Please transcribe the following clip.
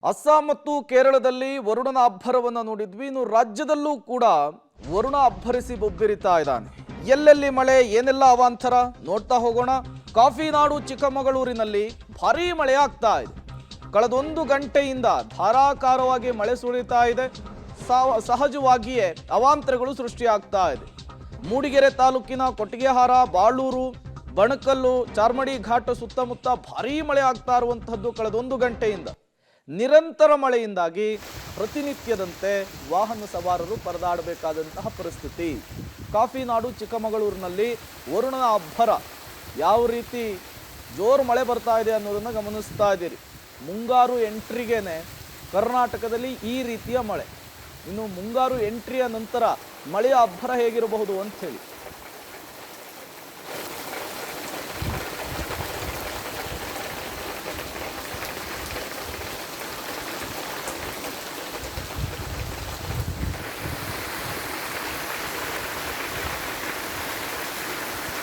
ಅಸ್ಸಾಂ ಮತ್ತು ಕೇರಳದಲ್ಲಿ ವರುಣನ ಅಬ್ಬರವನ್ನು ನೋಡಿದ್ವಿ. ಇನ್ನು ರಾಜ್ಯದಲ್ಲೂ ಕೂಡ ವರುಣ ಅಬ್ಬರಿಸಿ ಬೊಬ್ಬಿರಿತಾ ಇದ್ದಾನೆ. ಎಲ್ಲೆಲ್ಲಿ ಮಳೆ, ಏನೆಲ್ಲ ಅವಾಂತರ ನೋಡ್ತಾ ಹೋಗೋಣ. ಕಾಫಿ ನಾಡು ಚಿಕ್ಕಮಗಳೂರಿನಲ್ಲಿ ಭಾರೀ ಮಳೆ ಆಗ್ತಾ ಇದೆ. ಕಳೆದೊಂದು ಗಂಟೆಯಿಂದ ಧಾರಾಕಾರವಾಗಿ ಮಳೆ ಸುರಿತಾ ಇದೆ. ಸಹಜವಾಗಿಯೇ ಅವಾಂತರಗಳು ಸೃಷ್ಟಿಯಾಗ್ತಾ ಇದೆ. ಮೂಡಿಗೆರೆ ತಾಲೂಕಿನ ಕೊಟ್ಟಿಗೆಹಾರ, ಬಾಳೂರು, ಬಣಕಲ್ಲು, ಚಾರ್ಮಡಿ ಘಾಟ್ ಸುತ್ತಮುತ್ತ ಭಾರೀ ಮಳೆ ಆಗ್ತಾ ಇರುವಂತಹದ್ದು. ಕಳೆದೊಂದು ಗಂಟೆಯಿಂದ ನಿರಂತರ ಮಳೆಯಿಂದಾಗಿ ಪ್ರತಿನಿತ್ಯದಂತೆ ವಾಹನ ಸವಾರರು ಪರದಾಡಬೇಕಾದಂತಹ ಪರಿಸ್ಥಿತಿ. ಕಾಫಿ ನಾಡು ಚಿಕ್ಕಮಗಳೂರಿನಲ್ಲಿ ವರುಣನ ಅಬ್ಬರ ಯಾವ ರೀತಿ ಜೋರು ಮಳೆ ಬರ್ತಾ ಇದೆ ಅನ್ನೋದನ್ನು ಗಮನಿಸ್ತಾ ಇದ್ದೀರಿ. ಮುಂಗಾರು ಎಂಟ್ರಿಗೇನೆ ಕರ್ನಾಟಕದಲ್ಲಿ ಈ ರೀತಿಯ ಮಳೆ. ಇನ್ನು ಮುಂಗಾರು ಎಂಟ್ರಿಯ ನಂತರ ಮಳೆಯ ಅಬ್ಬರ ಹೇಗಿರಬಹುದು ಅಂಥೇಳಿ